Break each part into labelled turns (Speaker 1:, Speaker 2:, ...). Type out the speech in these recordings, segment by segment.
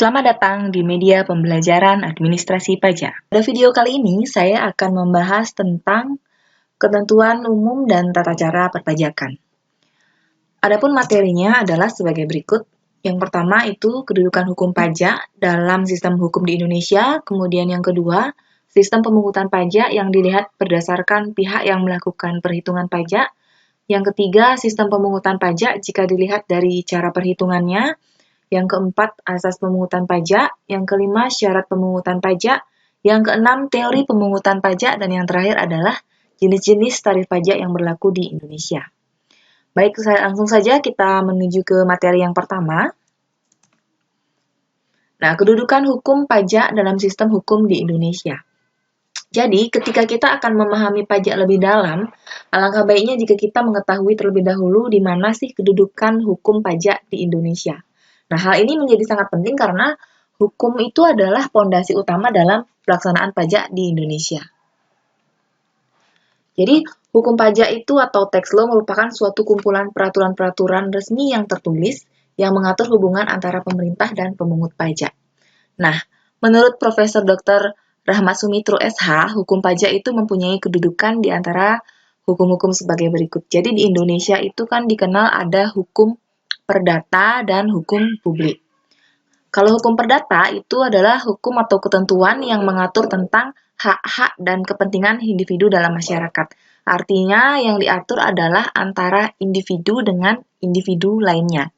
Speaker 1: Selamat datang di media pembelajaran administrasi pajak. Pada video kali ini, saya akan membahas tentang ketentuan umum dan tata cara perpajakan. Adapun materinya adalah sebagai berikut. Yang pertama itu kedudukan hukum pajak dalam sistem hukum di Indonesia. Kemudian yang kedua, sistem pemungutan pajak yang dilihat berdasarkan pihak yang melakukan perhitungan pajak. Yang ketiga, sistem pemungutan pajak jika dilihat dari cara perhitungannya. Yang keempat, asas pemungutan pajak. Yang kelima, syarat pemungutan pajak. Yang keenam, teori pemungutan pajak. Dan yang terakhir adalah jenis-jenis tarif pajak yang berlaku di Indonesia. Baik, langsung saja kita menuju ke materi yang pertama. Nah, kedudukan hukum pajak dalam sistem hukum di Indonesia. Jadi, ketika kita akan memahami pajak lebih dalam, alangkah baiknya jika kita mengetahui terlebih dahulu di mana sih kedudukan hukum pajak di Indonesia. Nah, hal ini menjadi sangat penting karena hukum itu adalah fondasi utama dalam pelaksanaan pajak di Indonesia. Jadi, hukum pajak itu atau tax law merupakan suatu kumpulan peraturan-peraturan resmi yang tertulis yang mengatur hubungan antara pemerintah dan pemungut pajak. Nah, menurut Profesor Dr. Rahmat Sumitro SH, hukum pajak itu mempunyai kedudukan di antara hukum-hukum sebagai berikut. Jadi di Indonesia itu kan dikenal ada hukum perdata dan hukum publik. Kalau hukum perdata itu adalah hukum atau ketentuan yang mengatur tentang hak-hak dan kepentingan individu dalam masyarakat. Artinya yang diatur adalah antara individu dengan individu lainnya.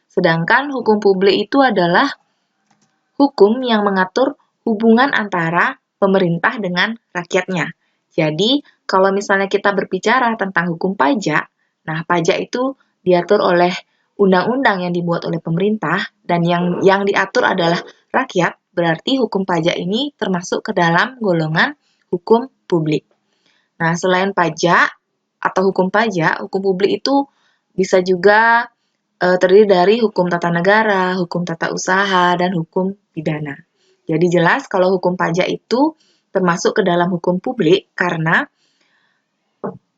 Speaker 1: Sedangkan hukum publik itu adalah hukum yang mengatur hubungan antara pemerintah dengan rakyatnya. Jadi, kalau misalnya kita berbicara tentang hukum pajak, nah pajak itu diatur oleh undang-undang yang dibuat oleh pemerintah dan yang diatur adalah rakyat, berarti hukum pajak ini termasuk ke dalam golongan hukum publik. Nah, selain pajak atau hukum pajak, hukum publik itu bisa juga terdiri dari hukum tata negara, hukum tata usaha, dan hukum pidana. Jadi jelas kalau hukum pajak itu termasuk ke dalam hukum publik karena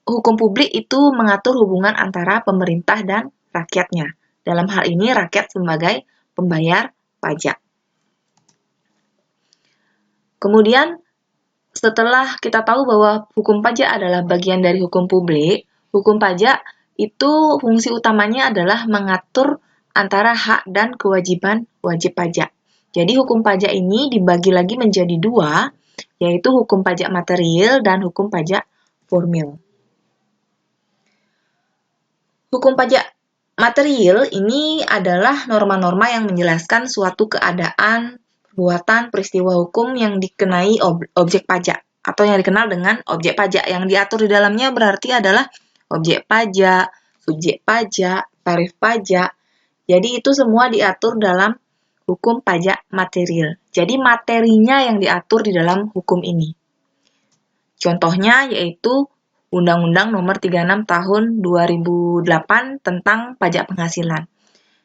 Speaker 1: hukum publik itu mengatur hubungan antara pemerintah dan rakyatnya. Dalam hal ini rakyat sebagai pembayar pajak. Kemudian setelah kita tahu bahwa hukum pajak adalah bagian dari hukum publik, hukum pajak itu fungsi utamanya adalah mengatur antara hak dan kewajiban wajib pajak. Jadi hukum pajak ini dibagi lagi menjadi dua, yaitu hukum pajak material dan hukum pajak formil. Hukum pajak material ini adalah norma-norma yang menjelaskan suatu keadaan, perbuatan, peristiwa hukum yang dikenai objek pajak atau yang dikenal dengan objek pajak. Yang diatur di dalamnya berarti adalah objek pajak, subjek pajak, tarif pajak. Jadi itu semua diatur dalam hukum pajak material. Jadi materinya yang diatur di dalam hukum ini. Contohnya yaitu Undang-Undang Nomor 36 Tahun 2008 tentang pajak penghasilan.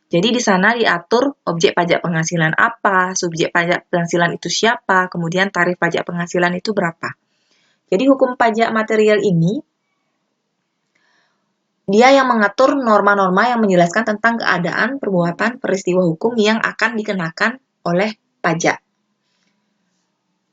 Speaker 1: Jadi di sana diatur objek pajak penghasilan apa, subjek pajak penghasilan itu siapa, kemudian tarif pajak penghasilan itu berapa. Jadi hukum pajak material ini dia yang mengatur norma-norma yang menjelaskan tentang keadaan, perbuatan, peristiwa hukum yang akan dikenakan oleh pajak.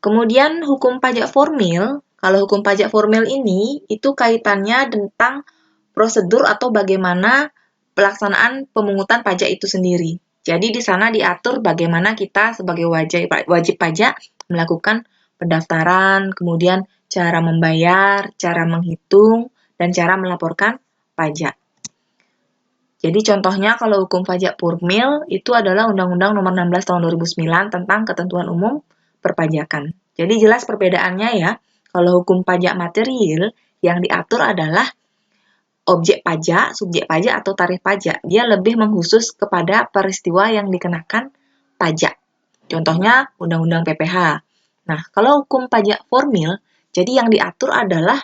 Speaker 1: Kemudian hukum pajak formil, kalau hukum pajak formil ini itu kaitannya tentang prosedur atau bagaimana pelaksanaan pemungutan pajak itu sendiri. Jadi di sana diatur bagaimana kita sebagai wajib pajak melakukan pendaftaran, kemudian cara membayar, cara menghitung, dan cara melaporkan pajak. Jadi contohnya kalau hukum pajak formil itu adalah Undang-Undang Nomor 16 Tahun 2009 tentang ketentuan umum perpajakan. Jadi jelas perbedaannya ya. Kalau hukum pajak material yang diatur adalah objek pajak, subjek pajak, atau tarif pajak. Dia lebih mengkhusus kepada peristiwa yang dikenakan pajak. Contohnya Undang-Undang PPH. Nah, kalau hukum pajak formil, jadi yang diatur adalah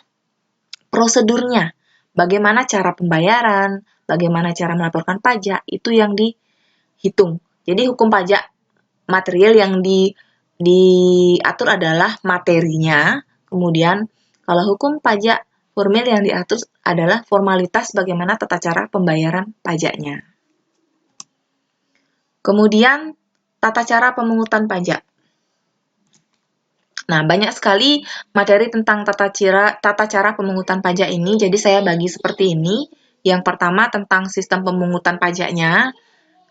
Speaker 1: prosedurnya. Bagaimana cara pembayaran, bagaimana cara melaporkan pajak, itu yang dihitung. Jadi hukum pajak material yang diatur adalah materinya, kemudian kalau hukum pajak formil yang diatur adalah formalitas bagaimana tata cara pembayaran pajaknya. Kemudian tata cara pemungutan pajak. Nah, banyak sekali materi tentang tata cara pemungutan pajak ini, jadi saya bagi seperti ini. Yang pertama tentang sistem pemungutan pajaknya,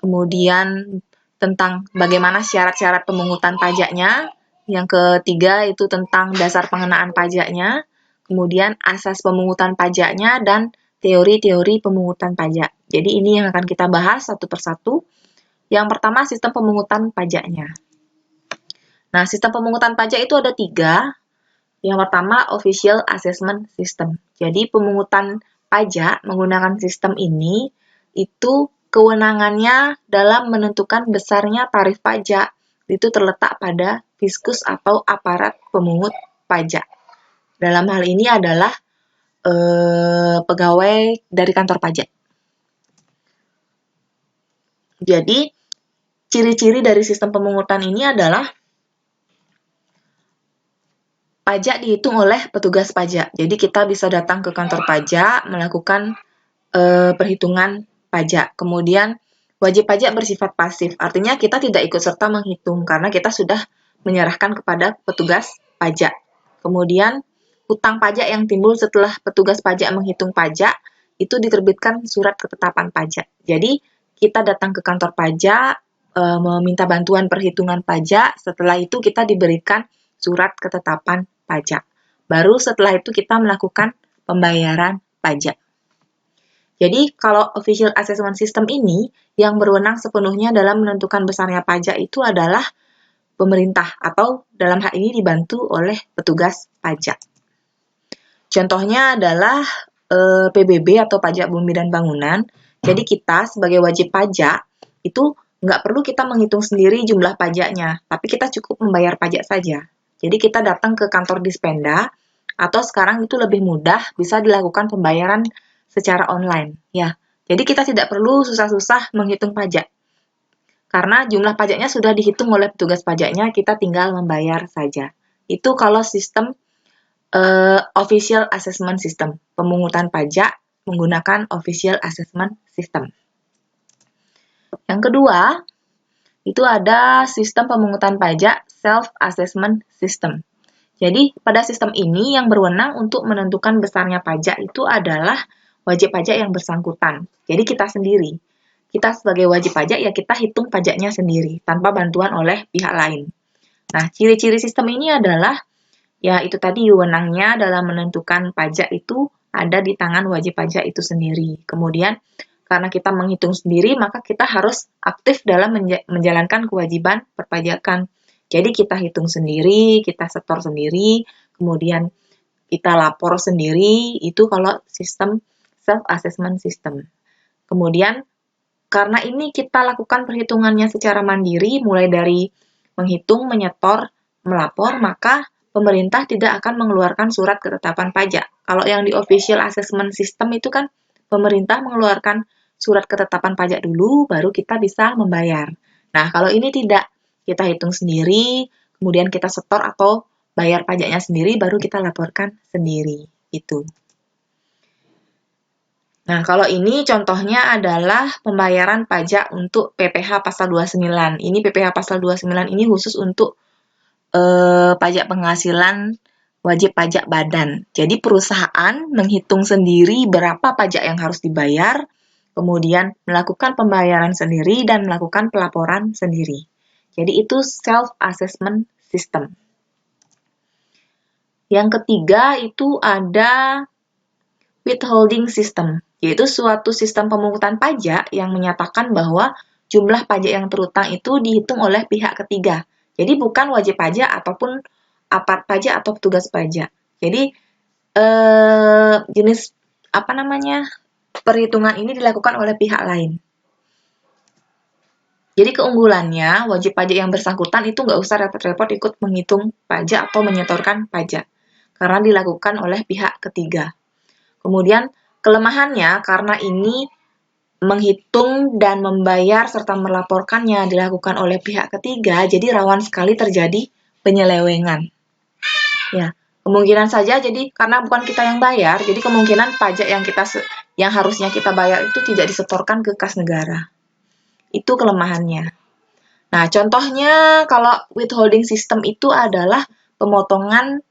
Speaker 1: kemudian tentang bagaimana syarat-syarat pemungutan pajaknya, yang ketiga itu tentang dasar pengenaan pajaknya, kemudian asas pemungutan pajaknya, dan teori-teori pemungutan pajak. Jadi ini yang akan kita bahas satu persatu. Yang pertama, sistem pemungutan pajaknya. Nah, sistem pemungutan pajak itu ada 3. Yang pertama, Official Assessment System. Jadi, pemungutan pajak menggunakan sistem ini, itu kewenangannya dalam menentukan besarnya tarif pajak. Itu terletak pada fiskus atau aparat pemungut pajak. Dalam hal ini adalah pegawai dari kantor pajak. Jadi, ciri-ciri dari sistem pemungutan ini adalah pajak dihitung oleh petugas pajak. Jadi kita bisa datang ke kantor pajak, melakukan perhitungan pajak. Kemudian wajib pajak bersifat pasif, artinya kita tidak ikut serta menghitung karena kita sudah menyerahkan kepada petugas pajak. Kemudian hutang pajak yang timbul setelah petugas pajak menghitung pajak, itu diterbitkan surat ketetapan pajak. Jadi kita datang ke kantor pajak, meminta bantuan perhitungan pajak, setelah itu kita diberikan surat ketetapan pajak. Baru setelah itu kita melakukan pembayaran pajak. Jadi, kalau Official Assessment System ini, yang berwenang sepenuhnya dalam menentukan besarnya pajak itu adalah pemerintah, atau dalam hal ini dibantu oleh petugas pajak. Contohnya adalah PBB atau Pajak Bumi dan Bangunan. Jadi, kita sebagai wajib pajak, itu nggak perlu kita menghitung sendiri jumlah pajaknya, tapi kita cukup membayar pajak saja. Jadi kita datang ke kantor Dispenda, atau sekarang itu lebih mudah, bisa dilakukan pembayaran secara online. Ya, jadi kita tidak perlu susah-susah menghitung pajak. Karena jumlah pajaknya sudah dihitung oleh petugas pajaknya, kita tinggal membayar saja. Itu kalau sistem Official Assessment System, pemungutan pajak menggunakan Official Assessment System. Yang kedua, itu ada sistem pemungutan pajak Self-Assessment System. Jadi, pada sistem ini yang berwenang untuk menentukan besarnya pajak itu adalah wajib pajak yang bersangkutan. Jadi, kita sendiri. Kita sebagai wajib pajak, ya kita hitung pajaknya sendiri, tanpa bantuan oleh pihak lain. Nah, ciri-ciri sistem ini adalah, ya itu tadi, wewenangnya dalam menentukan pajak itu ada di tangan wajib pajak itu sendiri. Kemudian, karena kita menghitung sendiri, maka kita harus aktif dalam menjalankan kewajiban perpajakan. Jadi kita hitung sendiri, kita setor sendiri, kemudian kita lapor sendiri, itu kalau sistem self-assessment system. Kemudian, karena ini kita lakukan perhitungannya secara mandiri, mulai dari menghitung, menyetor, melapor, maka pemerintah tidak akan mengeluarkan surat ketetapan pajak. Kalau yang di Official Assessment System itu kan pemerintah mengeluarkan surat ketetapan pajak dulu, baru kita bisa membayar. Nah, kalau ini tidak, kita hitung sendiri, kemudian kita setor atau bayar pajaknya sendiri, baru kita laporkan sendiri. Itu. Nah, kalau ini contohnya adalah pembayaran pajak untuk PPh pasal 29. Ini PPh pasal 29 ini khusus untuk pajak penghasilan wajib pajak badan. Jadi perusahaan menghitung sendiri berapa pajak yang harus dibayar, kemudian melakukan pembayaran sendiri dan melakukan pelaporan sendiri. Jadi itu self-assessment system. Yang ketiga itu ada withholding system, yaitu suatu sistem pemungutan pajak yang menyatakan bahwa jumlah pajak yang terutang itu dihitung oleh pihak ketiga. Jadi bukan wajib pajak ataupun aparat pajak atau petugas pajak. Jadi jenis perhitungan ini dilakukan oleh pihak lain. Jadi keunggulannya, wajib pajak yang bersangkutan itu nggak usah repot-repot ikut menghitung pajak atau menyetorkan pajak, karena dilakukan oleh pihak ketiga. Kemudian kelemahannya, karena ini menghitung dan membayar serta melaporkannya dilakukan oleh pihak ketiga, jadi rawan sekali terjadi penyelewengan. Ya, kemungkinan saja jadi karena bukan kita yang bayar, jadi kemungkinan pajak yang harusnya kita bayar itu tidak disetorkan ke kas negara. Itu kelemahannya. Nah, contohnya kalau withholding system itu adalah pemotongan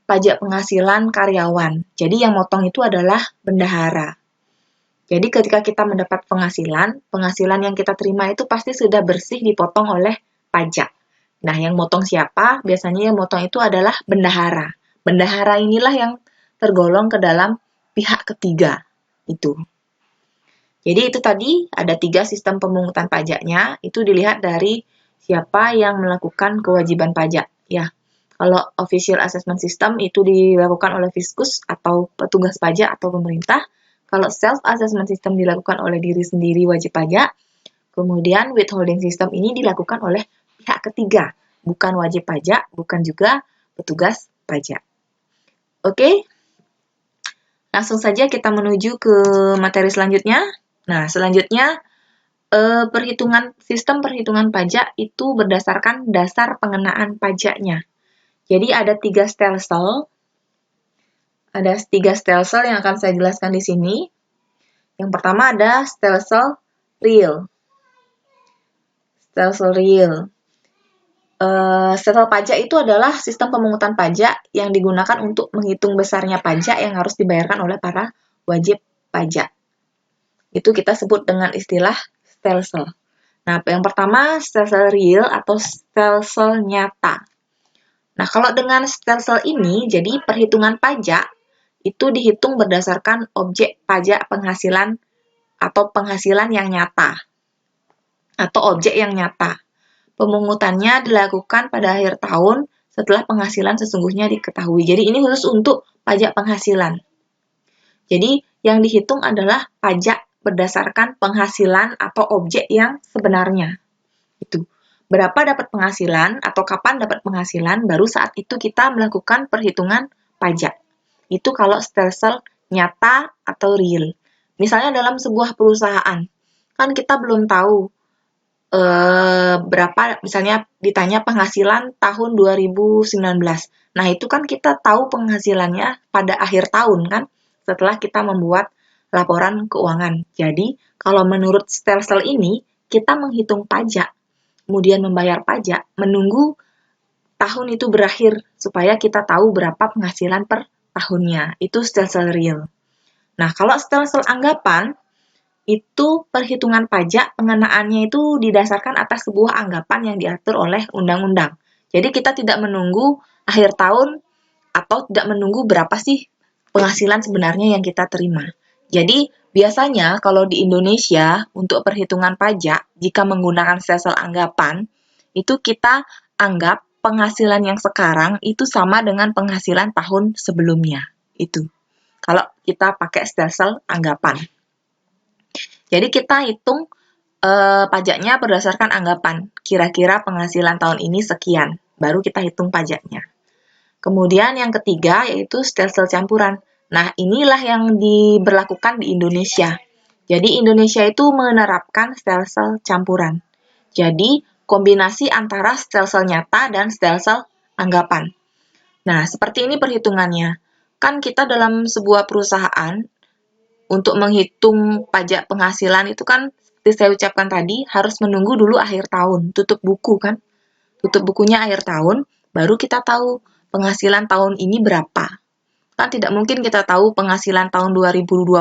Speaker 1: pajak penghasilan karyawan. Jadi yang motong itu adalah bendahara. Jadi ketika kita mendapat penghasilan yang kita terima itu pasti sudah bersih dipotong oleh pajak. Nah, yang motong siapa? Biasanya yang motong itu adalah bendahara. Bendahara inilah yang tergolong ke dalam pihak ketiga. Itu. Jadi itu tadi ada 3 sistem pemungutan pajaknya, itu dilihat dari siapa yang melakukan kewajiban pajak. Ya, kalau official assessment system itu dilakukan oleh Fiskus atau petugas pajak atau pemerintah. Kalau self assessment system dilakukan oleh diri sendiri wajib pajak. Kemudian withholding system ini dilakukan oleh pihak ketiga, bukan wajib pajak, bukan juga petugas pajak. Oke, langsung saja kita menuju ke materi selanjutnya. Nah, selanjutnya sistem perhitungan pajak itu berdasarkan dasar pengenaan pajaknya. Jadi ada 3 stelsel. Ada 3 stelsel yang akan saya jelaskan di sini. Yang pertama ada stelsel real. Stelsel real. Stelsel pajak itu adalah sistem pemungutan pajak yang digunakan untuk menghitung besarnya pajak yang harus dibayarkan oleh para wajib pajak. Itu kita sebut dengan istilah stelsel. Nah, yang pertama stelsel real atau stelsel nyata. Nah, kalau dengan stelsel ini, jadi perhitungan pajak itu dihitung berdasarkan objek pajak penghasilan atau penghasilan yang nyata atau objek yang nyata. Pemungutannya dilakukan pada akhir tahun setelah penghasilan sesungguhnya diketahui. Jadi ini khusus untuk pajak penghasilan. Jadi yang dihitung adalah pajak berdasarkan penghasilan atau objek yang sebenarnya. Itu. Berapa dapat penghasilan atau kapan dapat penghasilan, baru saat itu kita melakukan perhitungan pajak. Itu kalau stelsel nyata atau real. Misalnya dalam sebuah perusahaan, kan kita belum tahu berapa, misalnya ditanya penghasilan tahun 2019. Nah, itu kan kita tahu penghasilannya pada akhir tahun kan, setelah kita membuat laporan keuangan. Jadi, kalau menurut stelsel ini, kita menghitung pajak, kemudian membayar pajak, menunggu tahun itu berakhir, supaya kita tahu berapa penghasilan per tahunnya. Itu stelsel real. Nah, kalau stelsel anggapan, itu perhitungan pajak pengenaannya itu didasarkan atas sebuah anggapan yang diatur oleh undang-undang. Jadi kita tidak menunggu akhir tahun atau tidak menunggu berapa sih penghasilan sebenarnya yang kita terima. Jadi biasanya kalau di Indonesia untuk perhitungan pajak jika menggunakan stelsel anggapan itu kita anggap penghasilan yang sekarang itu sama dengan penghasilan tahun sebelumnya. Itu kalau kita pakai stelsel anggapan. Jadi kita hitung pajaknya berdasarkan anggapan. Kira-kira penghasilan tahun ini sekian, baru kita hitung pajaknya. Kemudian yang ketiga yaitu stelsel campuran. Nah, inilah yang diberlakukan di Indonesia. Jadi Indonesia itu menerapkan stelsel campuran. Jadi kombinasi antara stelsel nyata dan stelsel anggapan. Nah, seperti ini perhitungannya. Kan kita dalam sebuah perusahaan untuk menghitung pajak penghasilan itu kan seperti saya ucapkan tadi harus menunggu dulu akhir tahun, tutup buku kan. Tutup bukunya akhir tahun, baru kita tahu penghasilan tahun ini berapa. Kan tidak mungkin kita tahu penghasilan tahun 2020,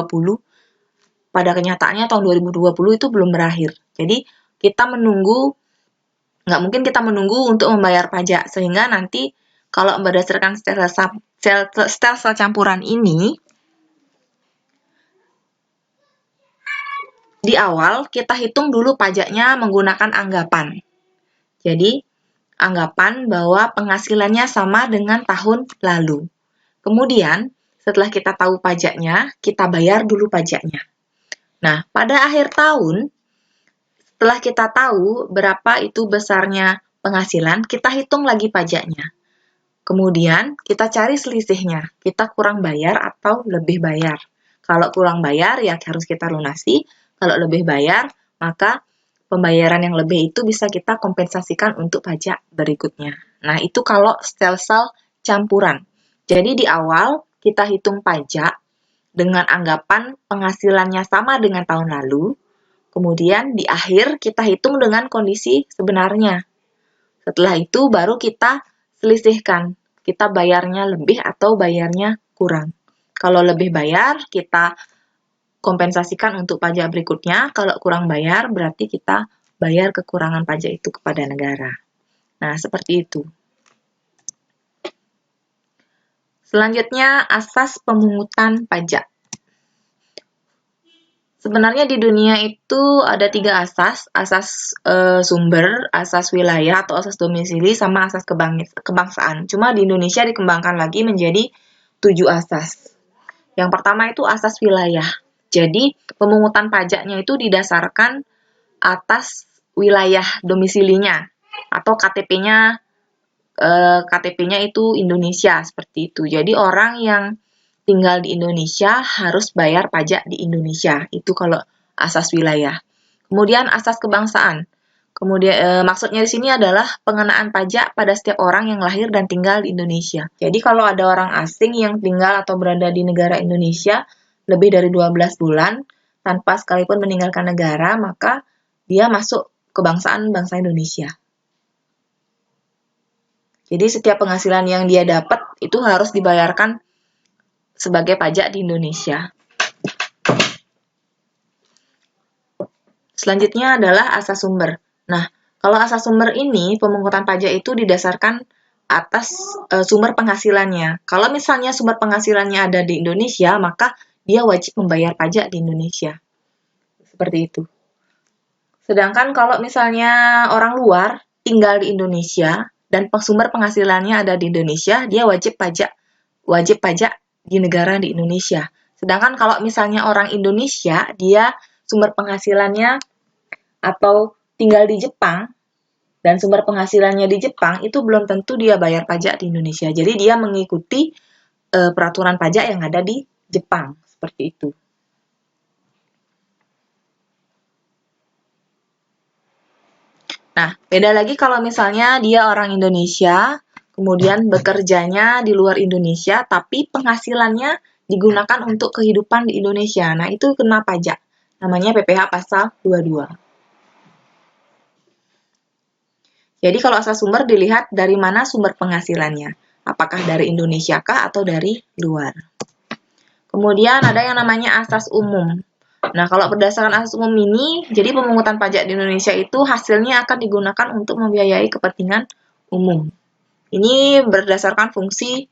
Speaker 1: pada kenyataannya tahun 2020 itu belum berakhir. Jadi kita menunggu, nggak mungkin kita menunggu untuk membayar pajak, sehingga nanti kalau berdasarkan stelsel campuran ini, di awal, kita hitung dulu pajaknya menggunakan anggapan. Jadi, anggapan bahwa penghasilannya sama dengan tahun lalu. Kemudian, setelah kita tahu pajaknya, kita bayar dulu pajaknya. Nah, pada akhir tahun, setelah kita tahu berapa itu besarnya penghasilan, kita hitung lagi pajaknya. Kemudian, kita cari selisihnya. Kita kurang bayar atau lebih bayar. Kalau kurang bayar, ya harus kita lunasi. Kalau lebih bayar, maka pembayaran yang lebih itu bisa kita kompensasikan untuk pajak berikutnya. Nah, itu kalau stelsel campuran. Jadi di awal kita hitung pajak dengan anggapan penghasilannya sama dengan tahun lalu. Kemudian di akhir kita hitung dengan kondisi sebenarnya. Setelah itu baru kita selisihkan, kita bayarnya lebih atau bayarnya kurang. Kalau lebih bayar, kita kompensasikan untuk pajak berikutnya. Kalau kurang bayar, berarti kita bayar kekurangan pajak itu kepada negara. Nah, seperti itu. Selanjutnya, asas pemungutan pajak. Sebenarnya di dunia itu ada 3 asas, asas sumber, asas wilayah atau asas domisili, sama asas kebangsaan. Cuma di Indonesia dikembangkan lagi menjadi 7 asas. Yang pertama itu asas wilayah. Jadi pemungutan pajaknya itu didasarkan atas wilayah domisilinya atau KTP-nya itu Indonesia, seperti itu. Jadi orang yang tinggal di Indonesia harus bayar pajak di Indonesia. Itu kalau asas wilayah. Kemudian asas kebangsaan. Kemudian maksudnya di sini adalah pengenaan pajak pada setiap orang yang lahir dan tinggal di Indonesia. Jadi kalau ada orang asing yang tinggal atau berada di negara Indonesia lebih dari 12 bulan tanpa sekalipun meninggalkan negara, maka dia masuk kebangsaan bangsa Indonesia. Jadi setiap penghasilan yang dia dapat itu harus dibayarkan sebagai pajak di Indonesia. Selanjutnya adalah asas sumber. Nah, kalau asas sumber ini, pemungutan pajak itu didasarkan atas sumber penghasilannya. Kalau misalnya sumber penghasilannya ada di Indonesia, maka dia wajib membayar pajak di Indonesia. Seperti itu. Sedangkan kalau misalnya orang luar tinggal di Indonesia dan sumber penghasilannya ada di Indonesia, dia wajib pajak di negara di Indonesia. Sedangkan kalau misalnya orang Indonesia, dia sumber penghasilannya atau tinggal di Jepang, dan sumber penghasilannya di Jepang, itu belum tentu dia bayar pajak di Indonesia. Jadi dia mengikuti peraturan pajak yang ada di Jepang, seperti itu. Nah, beda lagi kalau misalnya dia orang Indonesia, kemudian bekerjanya di luar Indonesia, tapi penghasilannya digunakan untuk kehidupan di Indonesia. Nah, itu kena pajak. Namanya PPh pasal 22. Jadi kalau asas sumber dilihat dari mana sumber penghasilannya. Apakah dari Indonesia kah atau dari luar. Kemudian ada yang namanya asas umum. Nah, kalau berdasarkan asas umum ini, jadi pemungutan pajak di Indonesia itu hasilnya akan digunakan untuk membiayai kepentingan umum. Ini berdasarkan fungsi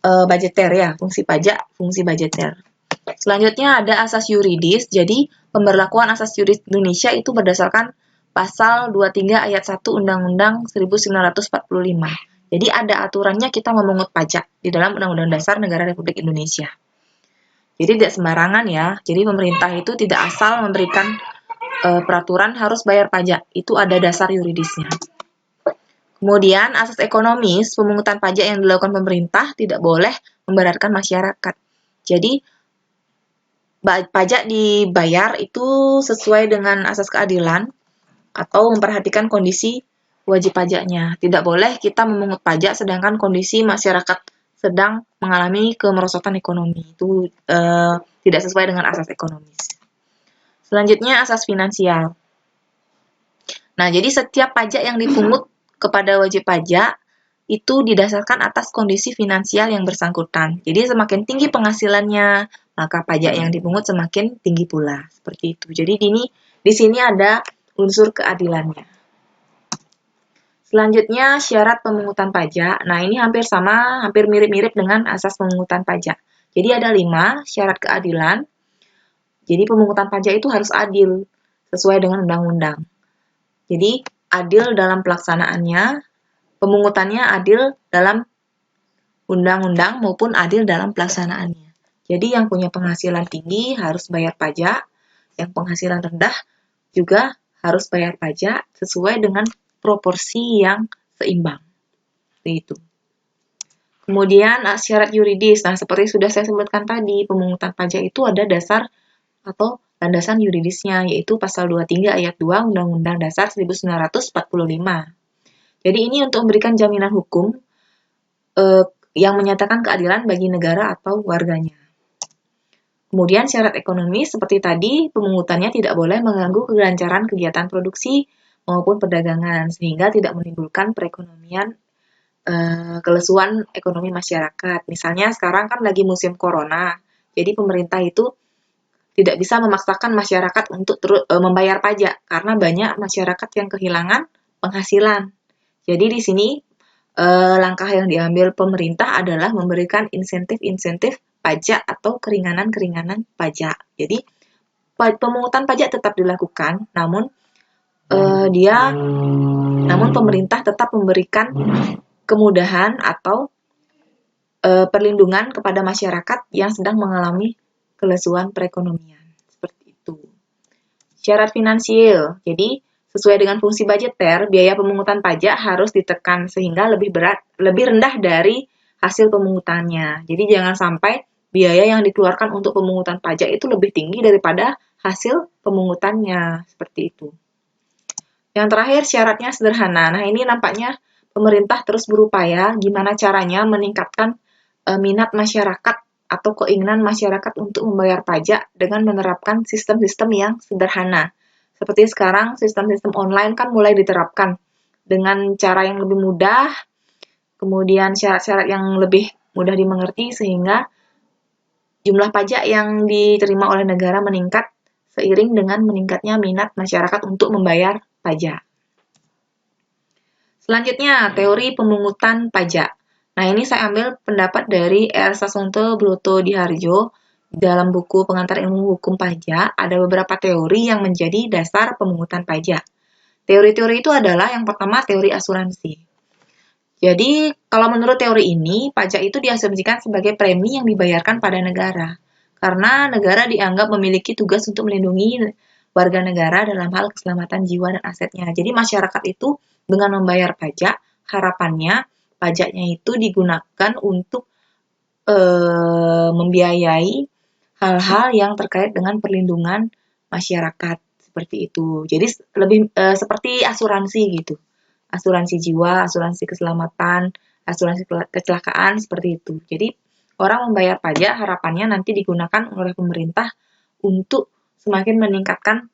Speaker 1: budgeter ya, fungsi pajak, fungsi budgeter. Selanjutnya ada asas yuridis. Jadi, pemberlakuan asas yuridis Indonesia itu berdasarkan pasal 23 ayat 1 Undang-Undang 1945. Jadi, ada aturannya kita memungut pajak di dalam Undang-Undang Dasar Negara Republik Indonesia. Jadi tidak sembarangan ya. Jadi pemerintah itu tidak asal memberikan peraturan harus bayar pajak. Itu ada dasar yuridisnya. Kemudian asas ekonomis, pemungutan pajak yang dilakukan pemerintah tidak boleh memberatkan masyarakat. Jadi pajak dibayar itu sesuai dengan asas keadilan atau memperhatikan kondisi wajib pajaknya. Tidak boleh kita memungut pajak sedangkan kondisi masyarakat sedang mengalami kemerosotan ekonomi. Itu tidak sesuai dengan asas ekonomis. Selanjutnya asas finansial. Nah, jadi setiap pajak yang dipungut kepada wajib pajak itu didasarkan atas kondisi finansial yang bersangkutan. Jadi semakin tinggi penghasilannya, maka pajak yang dipungut semakin tinggi pula. Seperti itu. Jadi di sini ada unsur keadilannya. Selanjutnya, syarat pemungutan pajak. Nah, ini hampir sama, hampir mirip-mirip dengan asas pemungutan pajak. Jadi ada 5 syarat keadilan. Jadi pemungutan pajak itu harus adil, sesuai dengan undang-undang. Jadi adil dalam pelaksanaannya, pemungutannya adil dalam undang-undang maupun adil dalam pelaksanaannya. Jadi yang punya penghasilan tinggi harus bayar pajak, yang penghasilan rendah juga harus bayar pajak sesuai dengan proporsi yang seimbang. Itu. Kemudian syarat yuridis. Nah, seperti sudah saya sebutkan tadi, pemungutan pajak itu ada dasar atau landasan yuridisnya, yaitu pasal 23 ayat 2 Undang-Undang Dasar 1945. Jadi ini untuk memberikan jaminan hukum yang menyatakan keadilan bagi negara atau warganya. Kemudian syarat ekonomi seperti tadi, pemungutannya tidak boleh mengganggu kelancaran kegiatan produksi maupun perdagangan, sehingga tidak menimbulkan perekonomian kelesuan ekonomi masyarakat. Misalnya sekarang kan lagi musim corona, jadi pemerintah itu tidak bisa memaksakan masyarakat untuk membayar pajak karena banyak masyarakat yang kehilangan penghasilan. Jadi di sini langkah yang diambil pemerintah adalah memberikan insentif-insentif pajak atau keringanan-keringanan pajak. Jadi pemungutan pajak tetap dilakukan, namun pemerintah tetap memberikan kemudahan atau perlindungan kepada masyarakat yang sedang mengalami kelesuan perekonomian. Seperti itu. Syarat finansial. Jadi, sesuai dengan fungsi budgeter, biaya pemungutan pajak harus ditekan sehingga lebih rendah dari hasil pemungutannya. Jadi, jangan sampai biaya yang dikeluarkan untuk pemungutan pajak itu lebih tinggi daripada hasil pemungutannya. Seperti itu. Yang terakhir, syaratnya sederhana. Nah, ini nampaknya pemerintah terus berupaya gimana caranya meningkatkan minat masyarakat atau keinginan masyarakat untuk membayar pajak dengan menerapkan sistem-sistem yang sederhana. Seperti sekarang, sistem-sistem online kan mulai diterapkan dengan cara yang lebih mudah, kemudian syarat-syarat yang lebih mudah dimengerti, sehingga jumlah pajak yang diterima oleh negara meningkat seiring dengan meningkatnya minat masyarakat untuk membayar pajak. Selanjutnya, teori pemungutan pajak. Nah, ini saya ambil pendapat dari R. Sasonto Broto Diharjo. Dalam buku Pengantar Ilmu Hukum Pajak, ada beberapa teori yang menjadi dasar pemungutan pajak. Teori-teori itu adalah yang pertama teori asuransi. Jadi, kalau menurut teori ini, pajak itu diasumsikan sebagai premi yang dibayarkan pada negara. Karena negara dianggap memiliki tugas untuk melindungi warga negara dalam hal keselamatan jiwa dan asetnya. Jadi, masyarakat itu dengan membayar pajak, harapannya pajaknya itu digunakan untuk membiayai hal-hal yang terkait dengan perlindungan masyarakat seperti itu. Jadi lebih seperti asuransi gitu. Asuransi jiwa, asuransi keselamatan, asuransi kecelakaan seperti itu. Jadi orang membayar pajak harapannya nanti digunakan oleh pemerintah untuk semakin meningkatkan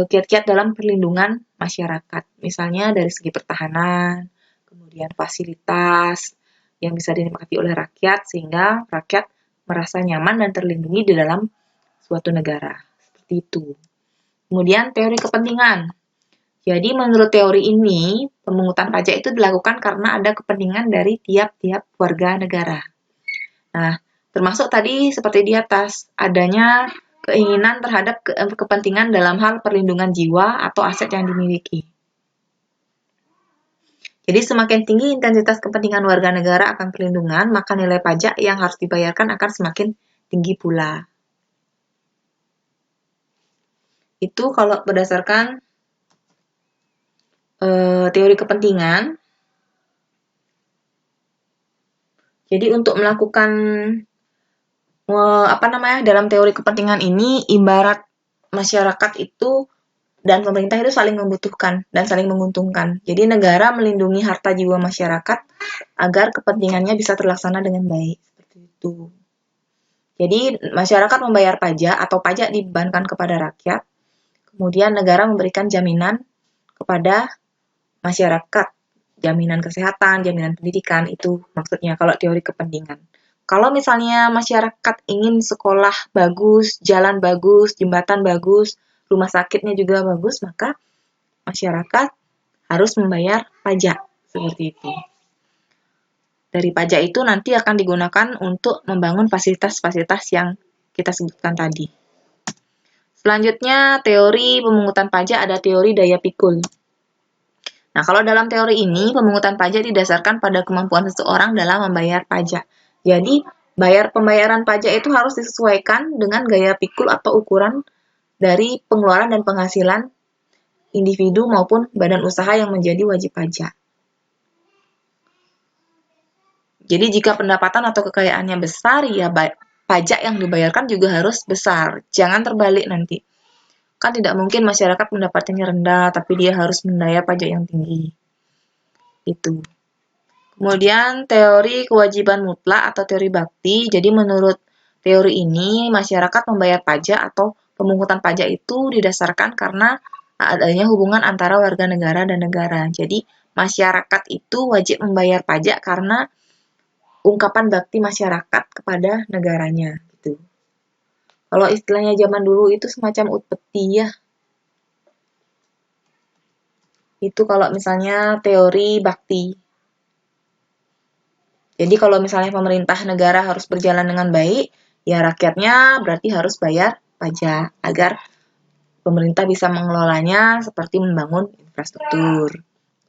Speaker 1: kiat-kiat dalam perlindungan masyarakat. Misalnya dari segi pertahanan, kemudian fasilitas yang bisa dinikmati oleh rakyat sehingga rakyat merasa nyaman dan terlindungi di dalam suatu negara. Seperti itu. Kemudian teori kepentingan. Jadi menurut teori ini, pemungutan pajak itu dilakukan karena ada kepentingan dari tiap-tiap warga negara. Nah, termasuk tadi seperti di atas, adanya keinginan terhadap kepentingan dalam hal perlindungan jiwa atau aset yang dimiliki. Jadi semakin tinggi intensitas kepentingan warga negara akan perlindungan, maka nilai pajak yang harus dibayarkan akan semakin tinggi pula. Itu kalau berdasarkan teori kepentingan. Jadi untuk melakukan dalam teori kepentingan ini, ibarat masyarakat itu dan pemerintah itu saling membutuhkan dan saling menguntungkan. Jadi negara melindungi harta jiwa masyarakat agar kepentingannya bisa terlaksana dengan baik. Seperti itu. Jadi masyarakat membayar pajak atau pajak dibebankan kepada rakyat. Kemudian negara memberikan jaminan kepada masyarakat. Jaminan kesehatan, jaminan pendidikan, itu maksudnya kalau teori kepentingan. Kalau misalnya masyarakat ingin sekolah bagus, jalan bagus, jembatan bagus, rumah sakitnya juga bagus, maka masyarakat harus membayar pajak seperti itu. Dari pajak itu nanti akan digunakan untuk membangun fasilitas-fasilitas yang kita sebutkan tadi. Selanjutnya, teori pemungutan pajak ada teori daya pikul. Nah, kalau dalam teori ini, pemungutan pajak didasarkan pada kemampuan seseorang dalam membayar pajak. Jadi, pembayaran pajak itu harus disesuaikan dengan gaya pikul atau ukuran dari pengeluaran dan penghasilan individu maupun badan usaha yang menjadi wajib pajak. Jadi jika pendapatan atau kekayaannya besar, ya pajak yang dibayarkan juga harus besar. Jangan terbalik nanti. Kan tidak mungkin masyarakat pendapatannya rendah, tapi dia harus membayar pajak yang tinggi. Itu. Kemudian teori kewajiban mutlak atau teori bakti. Jadi menurut teori ini masyarakat membayar pajak atau pemungutan pajak itu didasarkan karena adanya hubungan antara warga negara dan negara. Jadi masyarakat itu wajib membayar pajak karena ungkapan bakti masyarakat kepada negaranya gitu. Kalau istilahnya zaman dulu itu semacam upeti ya. Itu kalau misalnya teori bakti. Jadi kalau misalnya pemerintah negara harus berjalan dengan baik, ya rakyatnya berarti harus bayar pajak agar pemerintah bisa mengelolanya seperti membangun infrastruktur.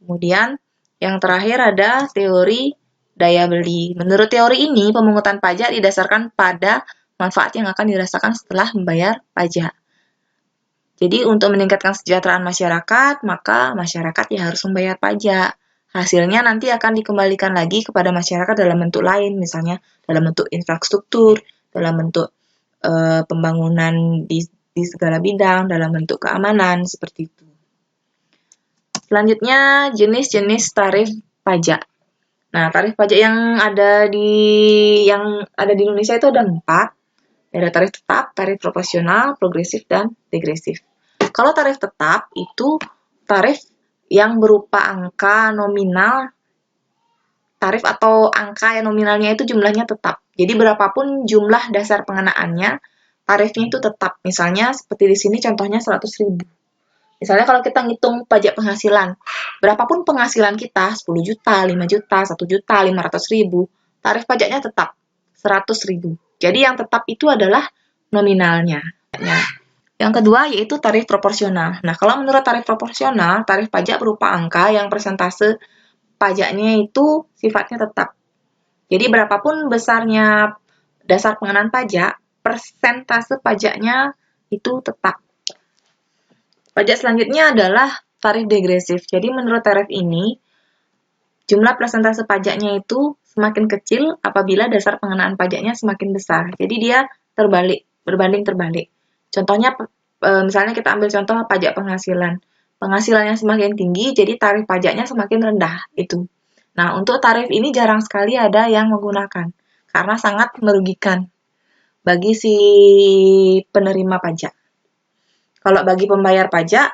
Speaker 1: Kemudian yang terakhir ada teori daya beli. Menurut teori ini, pemungutan pajak didasarkan pada manfaat yang akan dirasakan setelah membayar pajak. Jadi untuk meningkatkan kesejahteraan masyarakat, maka masyarakat ya harus membayar pajak. Hasilnya nanti akan dikembalikan lagi kepada masyarakat dalam bentuk lain, misalnya dalam bentuk infrastruktur, dalam bentuk pembangunan di segala bidang, dalam bentuk keamanan, seperti itu. Selanjutnya, jenis-jenis tarif pajak. Nah, tarif pajak yang ada di Indonesia itu ada 4. Ada tarif tetap, tarif proporsional, progresif, dan degresif. Kalau tarif tetap itu tarif yang berupa angka nominal, tarif atau angka yang nominalnya itu jumlahnya tetap. Jadi berapapun jumlah dasar pengenaannya, tarifnya itu tetap. Misalnya seperti di sini contohnya 100.000. Misalnya kalau kita ngitung pajak penghasilan, berapapun penghasilan kita, 10 juta, 5 juta, 1 juta, 500.000, tarif pajaknya tetap 100.000. Jadi yang tetap itu adalah nominalnya. Yang kedua yaitu tarif proporsional. Nah, kalau menurut tarif proporsional, tarif pajak berupa angka yang persentase pajaknya itu sifatnya tetap. Jadi berapapun besarnya dasar pengenaan pajak, persentase pajaknya itu tetap. Pajak selanjutnya adalah tarif degresif. Jadi menurut tarif ini, jumlah persentase pajaknya itu semakin kecil apabila dasar pengenaan pajaknya semakin besar. Jadi dia berbanding terbalik. Contohnya, misalnya kita ambil contoh pajak penghasilan. Penghasilannya semakin tinggi, jadi tarif pajaknya semakin rendah. Itu. Nah, untuk tarif ini jarang sekali ada yang menggunakan, karena sangat merugikan bagi si penerima pajak. Kalau bagi pembayar pajak,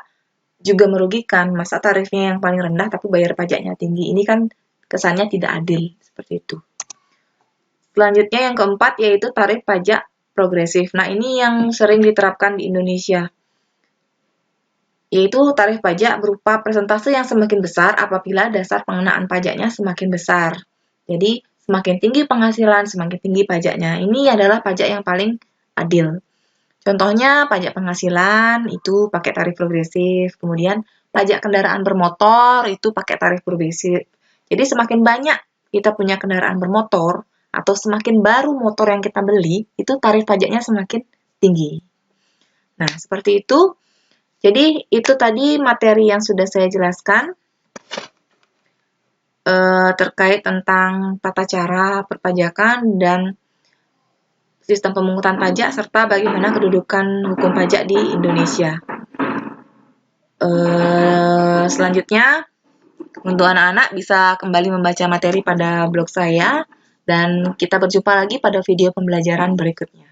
Speaker 1: juga merugikan. Masa tarifnya yang paling rendah tapi bayar pajaknya tinggi. Ini kan kesannya tidak adil, seperti itu. Selanjutnya yang keempat yaitu tarif pajak progresif. Nah, ini yang sering diterapkan di Indonesia. Yaitu tarif pajak berupa persentase yang semakin besar apabila dasar pengenaan pajaknya semakin besar. Jadi, semakin tinggi penghasilan, semakin tinggi pajaknya. Ini adalah pajak yang paling adil. Contohnya pajak penghasilan itu pakai tarif progresif, kemudian pajak kendaraan bermotor itu pakai tarif progresif. Jadi semakin banyak kita punya kendaraan bermotor atau semakin baru motor yang kita beli, itu tarif pajaknya semakin tinggi. Nah, seperti itu. Jadi itu tadi materi yang sudah saya jelaskan terkait tentang tata cara perpajakan dan sistem pemungutan pajak, serta bagaimana kedudukan hukum pajak di Indonesia. Selanjutnya, untuk anak-anak bisa kembali membaca materi pada blog saya, dan kita berjumpa lagi pada video pembelajaran berikutnya.